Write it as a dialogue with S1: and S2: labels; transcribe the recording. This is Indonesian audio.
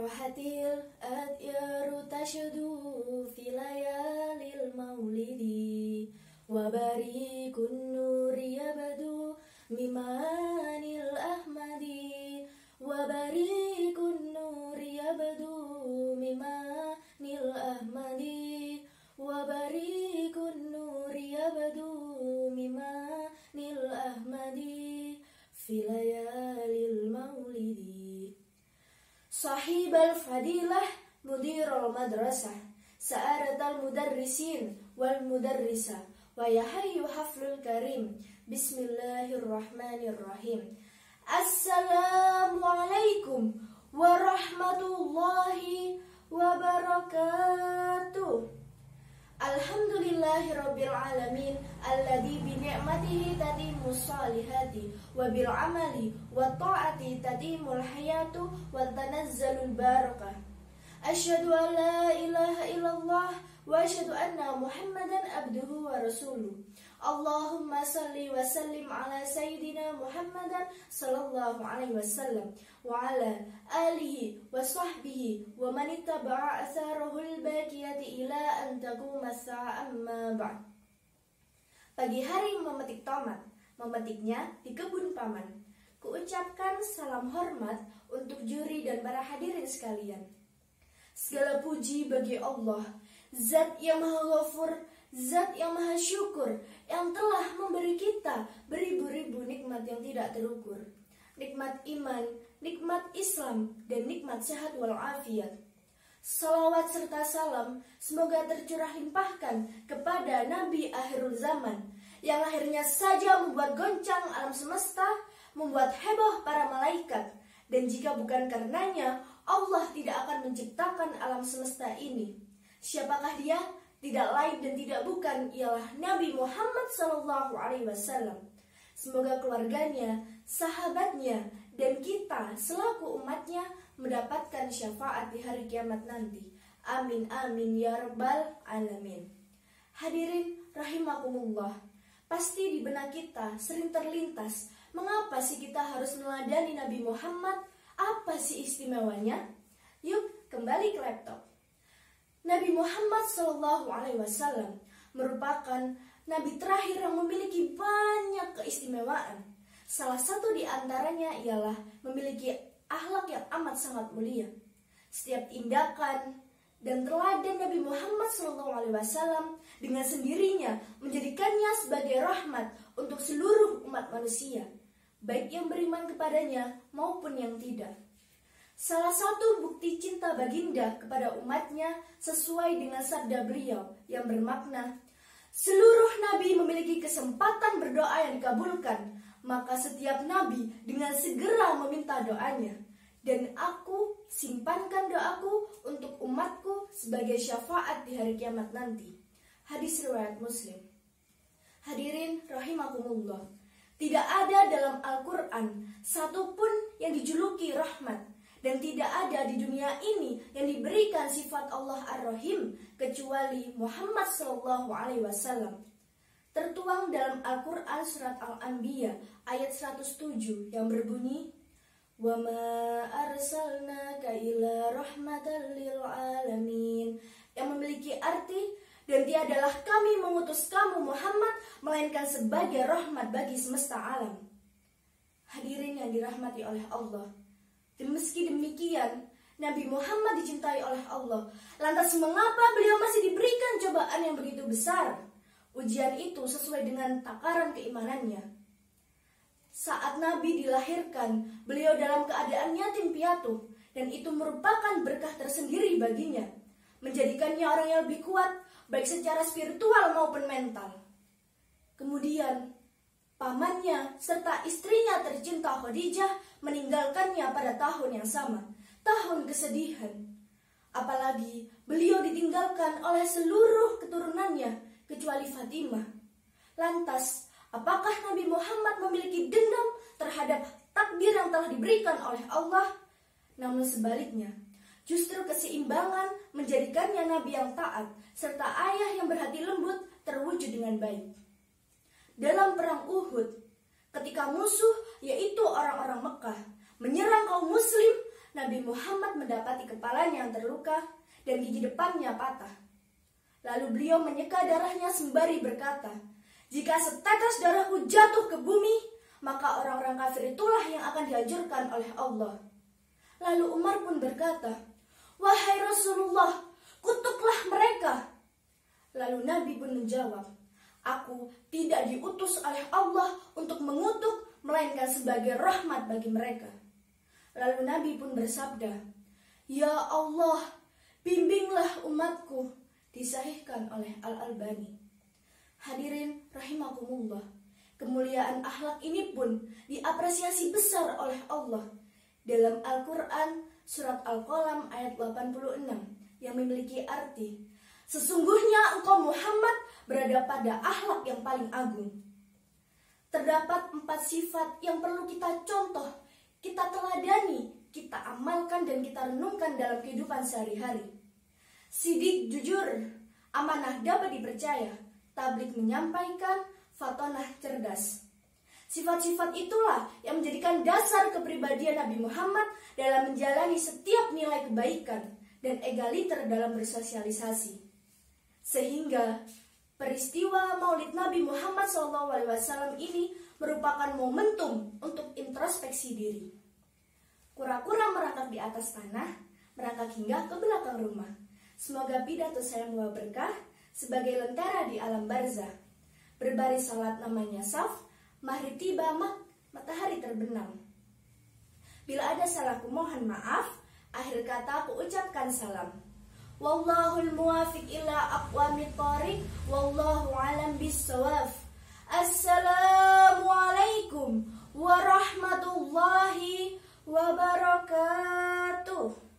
S1: Rahatil adyaru tashadu fi layalil maulidi wa barikun nuri yabadu mimanil ahmadi wa barikun nuri yabadu mimanil ahmadi wa barikun nuri yabadu mimanil ahmadi fi layalil maulidi. Sahib al-fadilah mudirul madrasah sa'aratal mudarrisin wal mudarrisa wa yahayyu haflul karim. Bismillahirrahmanirrahim. Assalamualaikum warahmatullahi wabarakatuh. Alhamdulillahirabbil alamin alladzi bi ni'matihi tatimmus salihati wa bil amali wa ta'ati tatimul hayatu wa tanazzalul barakah. Asyhadu an la ilaha illallah wa asyhadu anna Muhammadan abduhu wa rasuluh. Allahumma salli wa sallim ala sayyidina Muhammadan sallallahu alaihi wasallam wa ala alihi wa sahbihi wa man ittaba'a atharahul baqiyati ila an taquma as-sa'a amma ba'd. Pagi hari memetik tomat, memetiknya di kebun paman. Kuucapkan salam hormat untuk juri dan para hadirin sekalian. Segala puji bagi Allah, Zat yang Maha Ghafur, Zat yang Maha Syukur, yang telah memberi kita beribu-ribu nikmat yang tidak terukur. Nikmat iman, nikmat Islam, dan nikmat sehat walafiat. Salawat serta salam semoga tercurah limpahkan kepada Nabi akhirul zaman, yang akhirnya saja membuat goncang alam semesta, membuat heboh para malaikat. Dan jika bukan karenanya, Allah tidak akan menciptakan alam semesta ini. Siapakah dia? Tidak lain dan tidak bukan ialah Nabi Muhammad SAW. Semoga keluarganya, sahabatnya, dan kita selaku umatnya mendapatkan syafaat di hari kiamat nanti. Amin amin ya rabbal alamin. Hadirin rahimakumullah. Pasti di benak kita sering terlintas, mengapa sih kita harus meneladani Nabi Muhammad? Apa sih istimewanya? Yuk kembali ke laptop. Nabi Muhammad SAW merupakan Nabi terakhir yang memiliki banyak keistimewaan. Salah satu di antaranya ialah memiliki akhlak yang amat sangat mulia. Setiap tindakan dan teladan Nabi Muhammad SAW dengan sendirinya menjadikannya sebagai rahmat untuk seluruh umat manusia, baik yang beriman kepadanya maupun yang tidak. Salah satu bukti cinta baginda kepada umatnya sesuai dengan sabda beliau yang bermakna, seluruh nabi memiliki kesempatan berdoa yang dikabulkan, maka setiap nabi dengan segera meminta doanya. Dan aku simpankan doaku untuk umatku sebagai syafaat di hari kiamat nanti. Hadis riwayat Muslim. Hadirin rahimakumullah. Tidak ada dalam Al-Quran satupun yang dijuluki rahmat. Dan tidak ada di dunia ini yang diberikan sifat Allah Ar-Rahim kecuali Muhammad SAW. Tertuang dalam Al-Quran surat Al-Anbiya ayat 107 yang berbunyi, wa ma arsalnaka illa rahmatan lil alamin, yang memiliki arti, dan tiadalah kami mengutus kamu Muhammad melainkan sebagai rahmat bagi semesta alam. Hadirin yang dirahmati oleh Allah, dan meski demikian Nabi Muhammad dicintai oleh Allah, lantas mengapa beliau masih diberikan cobaan yang begitu besar? Ujian itu sesuai dengan takaran keimanannya. Saat Nabi dilahirkan, beliau dalam keadaan yatim piatu, dan itu merupakan berkah tersendiri baginya, menjadikannya orang yang lebih kuat, baik secara spiritual maupun mental. Kemudian, pamannya serta istrinya tercinta Khadijah meninggalkannya pada tahun yang sama, tahun kesedihan. Apalagi beliau ditinggalkan oleh seluruh keturunannya kecuali Fatimah. Lantas, apakah Nabi Muhammad memiliki dendam terhadap takdir yang telah diberikan oleh Allah? Namun sebaliknya, justru keseimbangan menjadikannya Nabi yang taat serta ayah yang berhati lembut terwujud dengan baik. Dalam perang Uhud, ketika musuh yaitu orang-orang Mekah menyerang kaum muslim, Nabi Muhammad mendapati kepalanya yang terluka dan gigi depannya patah. Lalu beliau menyeka darahnya sembari berkata, "Jika setetes darahku jatuh ke bumi, maka orang-orang kafir itulah yang akan dihancurkan oleh Allah." Lalu Umar pun berkata, "Wahai Rasulullah, kutuklah mereka." Lalu Nabi pun menjawab, "Aku tidak diutus oleh Allah untuk mengutuk, melainkan sebagai rahmat bagi mereka." Lalu Nabi pun bersabda, "Ya Allah, bimbinglah umatku." Disahihkan oleh Al-Albani. Hadirin rahimakumullah, kemuliaan akhlak ini pun diapresiasi besar oleh Allah dalam Al-Quran surat Al-Qalam ayat 86 yang memiliki arti, "Sesungguhnya engkau Muhammad berada pada akhlak yang paling agung." Terdapat 4 sifat yang perlu kita contoh, kita teladani, kita amalkan dan kita renungkan dalam kehidupan sehari-hari. Sidik jujur, amanah dapat dipercaya, tablik menyampaikan, fatonah cerdas. Sifat-sifat itulah yang menjadikan dasar kepribadian Nabi Muhammad dalam menjalani setiap nilai kebaikan dan egaliter dalam bersosialisasi. Sehingga peristiwa Maulid Nabi Muhammad SAW ini merupakan momentum untuk introspeksi diri. Kura-kura merangkak di atas tanah, merangkak hingga ke belakang rumah. Semoga pidato saya membawa berkah sebagai lentera di alam barzah. Berbaris salat namanya saf, mahri tiba matahari terbenam. Bila ada salahku mohon maaf, akhir kata aku ucapkan salam. Wallahul muwafiq ila aqwamit thoriq, wallahu alam bissawab. Assalamualaikum warahmatullahi wabarakatuh.